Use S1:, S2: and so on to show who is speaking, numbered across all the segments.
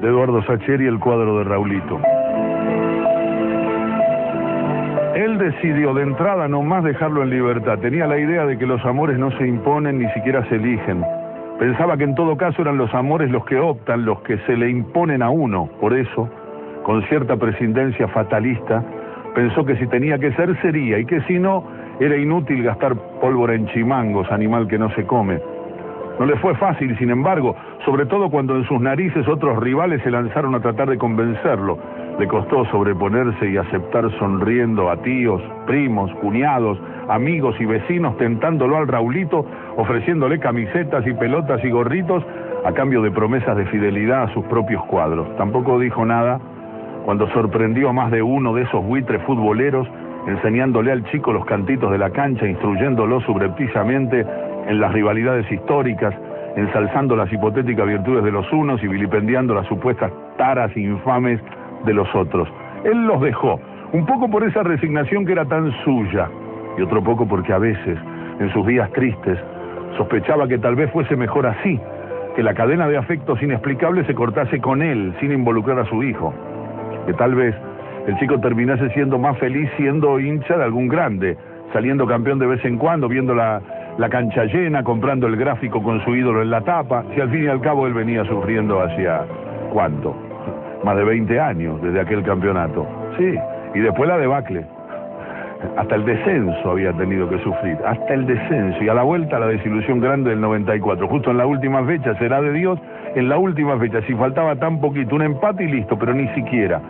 S1: de Eduardo Sacheri, el cuadro de Raulito. Él decidió de entrada no más dejarlo en libertad. Tenía la idea de que los amores no se imponen, ni siquiera se eligen. Pensaba que en todo caso eran los amores los que optan, los que se le imponen a uno. Por eso, con cierta prescindencia fatalista, pensó que si tenía que ser, sería, y que si no, era inútil gastar pólvora en chimangos, animal que no se come. No le fue fácil, sin embargo, sobre todo cuando en sus narices otros rivales se lanzaron a tratar de convencerlo. Le costó sobreponerse y aceptar sonriendo a tíos, primos, cuñados, amigos y vecinos, tentándolo al Raulito, ofreciéndole camisetas y pelotas y gorritos a cambio de promesas de fidelidad a sus propios cuadros. Tampoco dijo nada cuando sorprendió a más de uno de esos buitres futboleros, enseñándole al chico los cantitos de la cancha, instruyéndolo subrepticiamente en las rivalidades históricas, ensalzando las hipotéticas virtudes de los unos y vilipendiando las supuestas taras infames de los otros. Él los dejó, un poco por esa resignación que era tan suya, y otro poco porque a veces, en sus días tristes, sospechaba que tal vez fuese mejor así, que la cadena de afectos inexplicables se cortase con él, sin involucrar a su hijo, que tal vez el chico terminase siendo más feliz siendo hincha de algún grande, saliendo campeón de vez en cuando, viendo la cancha llena, comprando el gráfico con su ídolo en la tapa, si al fin y al cabo él venía sufriendo hacia, ¿cuánto? Más de 20 años desde aquel campeonato. Sí, y después la debacle. Hasta el descenso había tenido que sufrir, hasta el descenso, y a la vuelta la desilusión grande del 94, justo en la última fecha, será de Dios, en la última fecha, si faltaba tan poquito, un empate y listo, pero ni siquiera.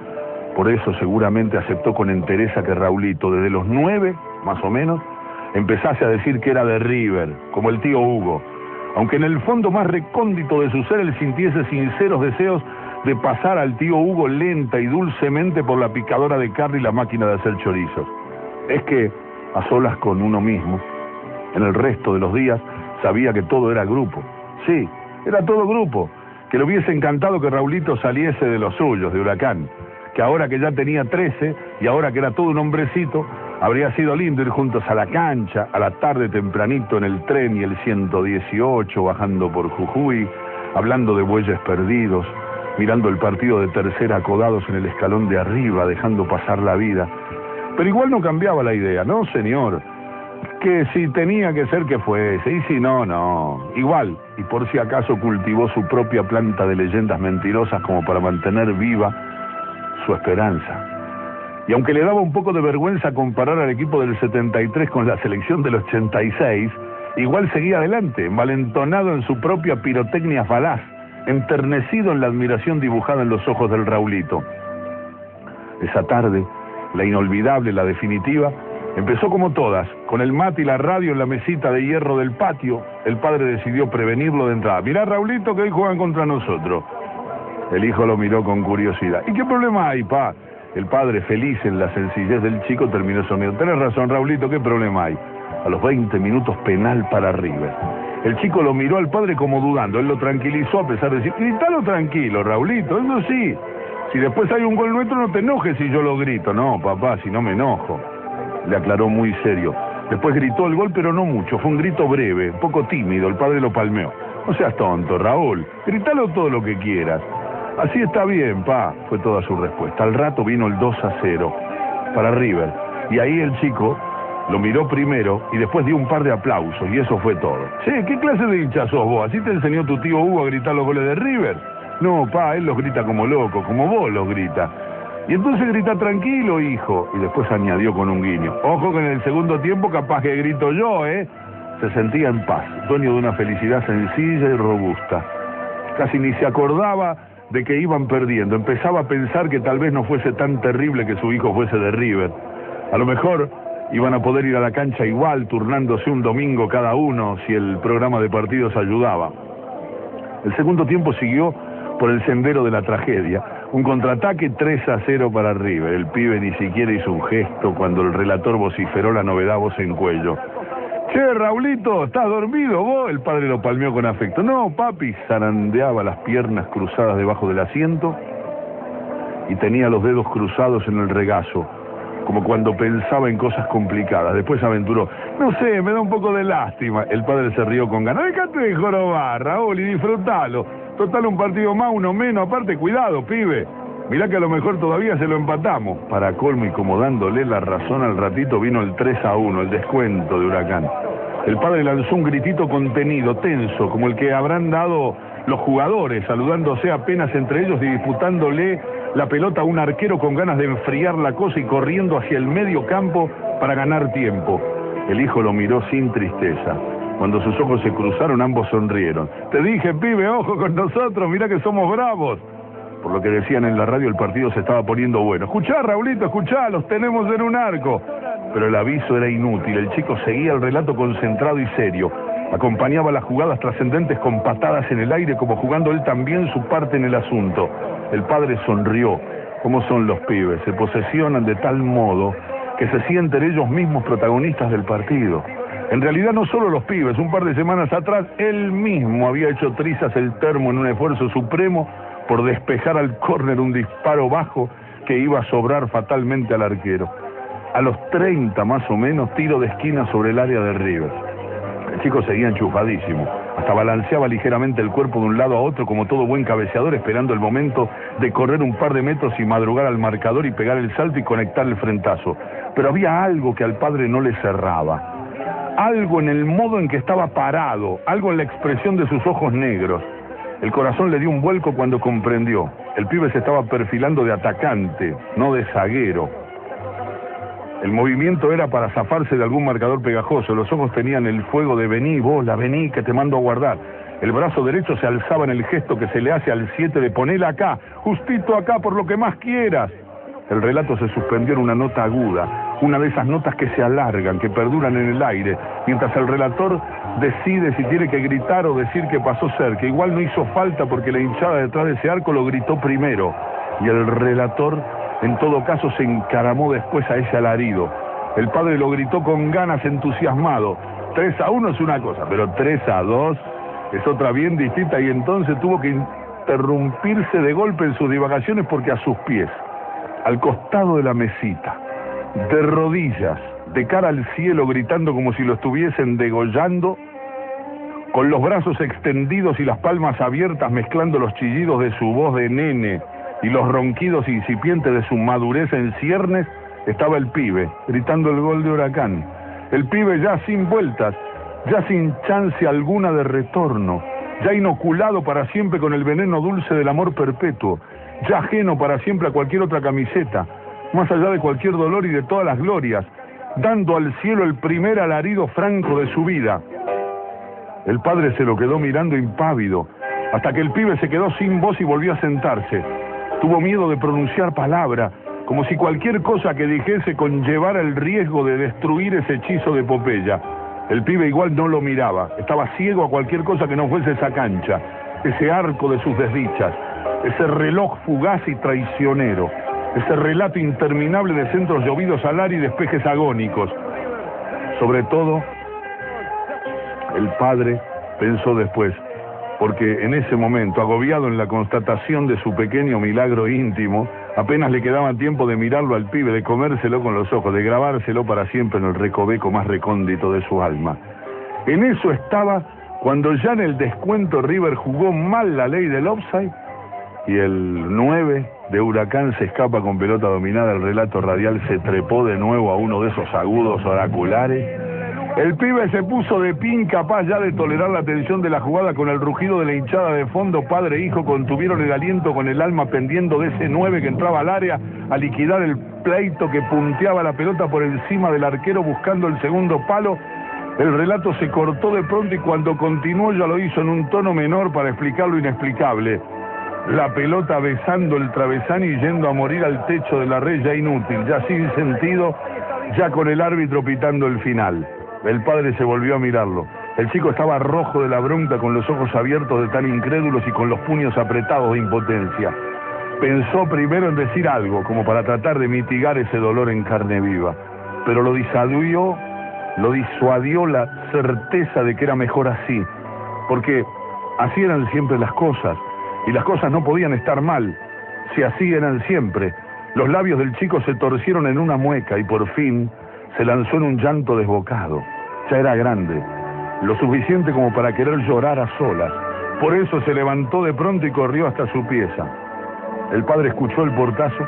S1: Por eso seguramente aceptó con entereza que Raulito, desde los 9, más o menos, empezase a decir que era de River, como el tío Hugo, aunque en el fondo más recóndito de su ser él sintiese sinceros deseos de pasar al tío Hugo lenta y dulcemente por la picadora de carne y la máquina de hacer chorizos. Es que, a solas con uno mismo, en el resto de los días, sabía que todo era grupo. Sí, era todo grupo, que le hubiese encantado que Raulito saliese de los suyos, de Huracán, que ahora que ya tenía 13 y ahora que era todo un hombrecito, habría sido lindo ir juntos a la cancha, a la tarde tempranito en el tren y el 118, bajando por Jujuy, hablando de bueyes perdidos, mirando el partido de tercera acodados en el escalón de arriba, dejando pasar la vida. Pero igual no cambiaba la idea, no señor, que si tenía que ser que fuese, y si no, no, igual, y por si acaso cultivó su propia planta de leyendas mentirosas como para mantener viva su esperanza. Y aunque le daba un poco de vergüenza comparar al equipo del 73 con la selección del 86, igual seguía adelante, envalentonado en su propia pirotecnia falaz, enternecido en la admiración dibujada en los ojos del Raulito. Esa tarde, la inolvidable, la definitiva, empezó como todas, con el mate y la radio en la mesita de hierro del patio. El padre decidió prevenirlo de entrada. Mirá, Raulito, que hoy juegan contra nosotros. El hijo lo miró con curiosidad. ¿Y qué problema hay, pa? El padre, feliz en la sencillez del chico, terminó sonriendo. Tenés razón, Raulito, ¿qué problema hay? A los 20 minutos, penal para River. El chico lo miró al padre como dudando. Él lo tranquilizó a pesar de decir, gritalo tranquilo, Raulito, eso sí. Si después hay un gol nuestro, no te enojes si yo lo grito. No, papá, si no me enojo. Le aclaró muy serio. Después gritó el gol, pero no mucho. Fue un grito breve, un poco tímido. El padre lo palmeó. No seas tonto, Raúl. Gritalo todo lo que quieras. Así está bien, pa, fue toda su respuesta. Al rato vino el 2-0 para River. Y ahí el chico lo miró primero y después dio un par de aplausos. Y eso fue todo. Che, ¿qué clase de hincha sos vos? ¿Así te enseñó tu tío Hugo a gritar los goles de River? No, pa, él los grita como loco, como vos los grita. Y entonces grita tranquilo, hijo. Y después añadió con un guiño. Ojo que en el segundo tiempo capaz que grito yo, ¿eh? Se sentía en paz, dueño de una felicidad sencilla y robusta. Casi ni se acordaba de que iban perdiendo. Empezaba a pensar que tal vez no fuese tan terrible que su hijo fuese de River. A lo mejor iban a poder ir a la cancha igual, turnándose un domingo cada uno, si el programa de partidos ayudaba. El segundo tiempo siguió por el sendero de la tragedia. Un contraataque 3-0 para River. El pibe ni siquiera hizo un gesto cuando el relator vociferó la novedad voz en cuello. Che, Raulito, ¿estás dormido vos? El padre lo palmeó con afecto. No, papi, zarandeaba las piernas cruzadas debajo del asiento y tenía los dedos cruzados en el regazo, como cuando pensaba en cosas complicadas. Después aventuró. No sé, me da un poco de lástima. El padre se rió con ganas. Déjate de jorobar, Raúl, y disfrutalo. Total, un partido más, uno menos. Aparte, cuidado, pibe. Mirá que a lo mejor todavía se lo empatamos. Para colmo y como dándole la razón al ratito, vino el 3-1, el descuento de Huracán. El padre lanzó un gritito contenido, tenso, como el que habrán dado los jugadores, saludándose apenas entre ellos y disputándole la pelota a un arquero con ganas de enfriar la cosa y corriendo hacia el medio campo para ganar tiempo. El hijo lo miró sin tristeza. Cuando sus ojos se cruzaron, ambos sonrieron. Te dije, pibe, ojo con nosotros, mirá que somos bravos. Por lo que decían en la radio, el partido se estaba poniendo bueno. Escuchá, Raulito, escuchá, los tenemos en un arco. Pero el aviso era inútil. El chico seguía el relato concentrado y serio. Acompañaba las jugadas trascendentes con patadas en el aire, como jugando él también su parte en el asunto. El padre sonrió. ¿Cómo son los pibes? Se posesionan de tal modo que se sienten ellos mismos protagonistas del partido. En realidad no solo los pibes. Un par de semanas atrás, él mismo había hecho trizas el termo en un esfuerzo supremo por despejar al córner un disparo bajo que iba a sobrar fatalmente al arquero. A los 30 más o menos, tiro de esquina sobre el área de River. El chico seguía enchufadísimo, hasta balanceaba ligeramente el cuerpo de un lado a otro como todo buen cabeceador, esperando el momento de correr un par de metros y madrugar al marcador y pegar el salto y conectar el frentazo. Pero había algo que al padre no le cerraba. Algo en el modo en que estaba parado, algo en la expresión de sus ojos negros. El corazón le dio un vuelco cuando comprendió. El pibe se estaba perfilando de atacante, no de zaguero. El movimiento era para zafarse de algún marcador pegajoso. Los ojos tenían el fuego de vení, bola, vení, que te mando a guardar. El brazo derecho se alzaba en el gesto que se le hace al 7 de ponela acá, justito acá, por lo que más quieras. El relato se suspendió en una nota aguda, una de esas notas que se alargan, que perduran en el aire, mientras el relator decide si tiene que gritar o decir que pasó cerca. Igual no hizo falta porque la hinchada detrás de ese arco lo gritó primero, y el relator en todo caso se encaramó después a ese alarido. El padre lo gritó con ganas, entusiasmado. 3-1 es una cosa, pero 3-2 es otra bien distinta, y entonces tuvo que interrumpirse de golpe en sus divagaciones porque a sus pies, al costado de la mesita, de rodillas, de cara al cielo, gritando como si lo estuviesen degollando, con los brazos extendidos y las palmas abiertas, mezclando los chillidos de su voz de nene y los ronquidos incipientes de su madurez en ciernes, estaba el pibe, gritando el gol de Huracán. El pibe ya sin vueltas, ya sin chance alguna de retorno, ya inoculado para siempre con el veneno dulce del amor perpetuo, ya ajeno para siempre a cualquier otra camiseta, más allá de cualquier dolor y de todas las glorias, dando al cielo el primer alarido franco de su vida. El padre se lo quedó mirando impávido, hasta que el pibe se quedó sin voz y volvió a sentarse. Tuvo miedo de pronunciar palabra, como si cualquier cosa que dijese conllevara el riesgo de destruir ese hechizo de Pompeya. El pibe igual no lo miraba, estaba ciego a cualquier cosa que no fuese esa cancha, ese arco de sus desdichas, ese reloj fugaz y traicionero, ese relato interminable de centros llovidos al ar y despejes agónicos. Sobre todo, el padre pensó después, porque en ese momento, agobiado en la constatación de su pequeño milagro íntimo, apenas le quedaba tiempo de mirarlo al pibe, de comérselo con los ojos, de grabárselo para siempre en el recoveco más recóndito de su alma. En eso estaba cuando ya en el descuento River jugó mal la ley del offside y el 9 de Huracán se escapa con pelota dominada. El relato radial se trepó de nuevo a uno de esos agudos oraculares. El pibe se puso de pie, incapaz ya de tolerar la tensión de la jugada. Con el rugido de la hinchada de fondo, padre e hijo contuvieron el aliento, con el alma pendiendo de ese 9 que entraba al área a liquidar el pleito que punteaba la pelota por encima del arquero buscando el segundo palo. El relato se cortó de pronto y cuando continuó ya lo hizo en un tono menor para explicar lo inexplicable. La pelota besando el travesaño y yendo a morir al techo de la red, ya inútil, ya sin sentido, ya con el árbitro pitando el final. El padre se volvió a mirarlo. El chico estaba rojo de la bronca, con los ojos abiertos de tan incrédulos y con los puños apretados de impotencia. Pensó primero en decir algo, como para tratar de mitigar ese dolor en carne viva, pero lo disuadió la certeza de que era mejor así, porque así eran siempre las cosas, y las cosas no podían estar mal, si así eran siempre. Los labios del chico se torcieron en una mueca y por fin se lanzó en un llanto desbocado. Ya era grande, lo suficiente como para querer llorar a solas, Por eso se levantó de pronto y corrió hasta su pieza. El padre escuchó el portazo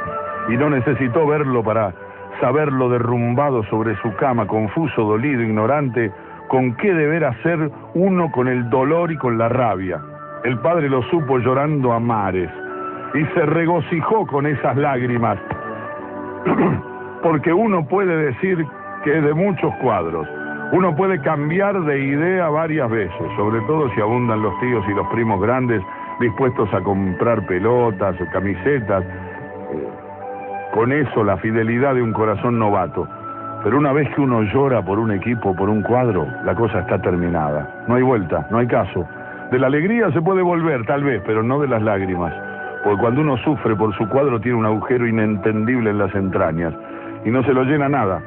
S1: y no necesitó verlo para saberlo derrumbado sobre su cama, confuso, dolido, ignorante, con qué deber hacer uno con el dolor y con la rabia. El padre lo supo llorando a mares y se regocijó con esas lágrimas, porque uno puede decir que es de muchos cuadros. Uno puede cambiar de idea varias veces, sobre todo si abundan los tíos y los primos grandes dispuestos a comprar pelotas o camisetas. Con eso la fidelidad de un corazón novato. Pero una vez que uno llora por un equipo, por un cuadro, la cosa está terminada. No hay vuelta, no hay caso. De la alegría se puede volver, tal vez, pero no de las lágrimas. Porque cuando uno sufre por su cuadro tiene un agujero inentendible en las entrañas y no se lo llena nada.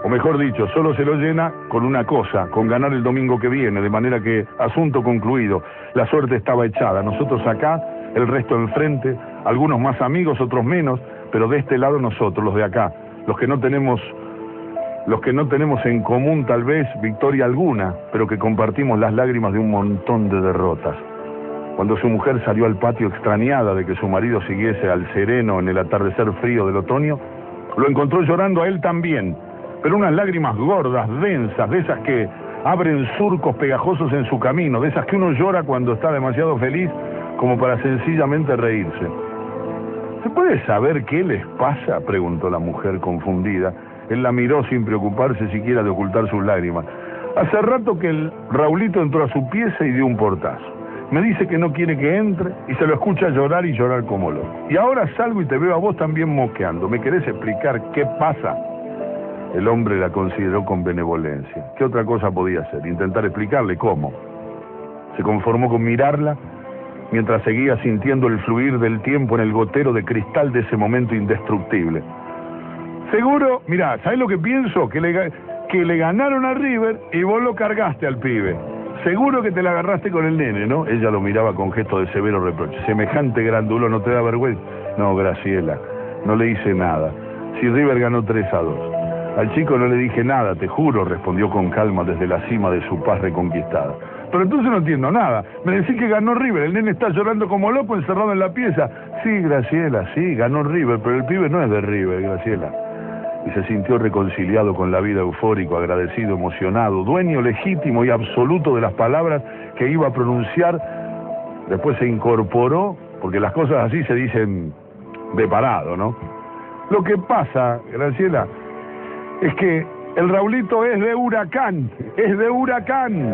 S1: O mejor dicho, solo se lo llena con una cosa, con ganar el domingo que viene, de manera que, asunto concluido, la suerte estaba echada. Nosotros acá, el resto enfrente, algunos más amigos, otros menos, pero de este lado nosotros, los de acá, los que no tenemos en común tal vez victoria alguna, pero que compartimos las lágrimas de un montón de derrotas. Cuando su mujer salió al patio extrañada de que su marido siguiese al sereno en el atardecer frío del otoño, lo encontró llorando a él también, pero unas lágrimas gordas, densas, de esas que abren surcos pegajosos en su camino, de esas que uno llora cuando está demasiado feliz como para sencillamente reírse. ¿Se puede saber qué les pasa?, preguntó la mujer confundida. Él la miró sin preocuparse siquiera de ocultar sus lágrimas. Hace rato que el Raulito entró a su pieza y dio un portazo. Me dice que no quiere que entre y se lo escucha llorar y llorar como loco. Y ahora salgo y te veo a vos también mosqueando. ¿Me querés explicar qué pasa? El hombre la consideró con benevolencia. ¿Qué otra cosa podía hacer? Intentar explicarle cómo. Se conformó con mirarla mientras seguía sintiendo el fluir del tiempo en el gotero de cristal de ese momento indestructible. Seguro, mirá, ¿sabés lo que pienso? Que le ganaron a River y vos lo cargaste al pibe. Seguro que te la agarraste con el nene, ¿no? Ella lo miraba con gesto de severo reproche. Semejante grandulo, ¿no te da vergüenza? No, Graciela, no le hice nada. Si River ganó 3-2. Al chico no le dije nada, te juro, respondió con calma desde la cima de su paz reconquistada. Pero entonces no entiendo nada. Me decís que ganó River, el nene está llorando como loco encerrado en la pieza. Sí, Graciela, sí, ganó River, pero el pibe no es de River, Graciela. Y se sintió reconciliado con la vida, eufórico, agradecido, emocionado, dueño legítimo y absoluto de las palabras que iba a pronunciar. Después se incorporó, porque las cosas así se dicen de parado, ¿no? Lo que pasa, Graciela, es que el Raulito es de Huracán, es de Huracán.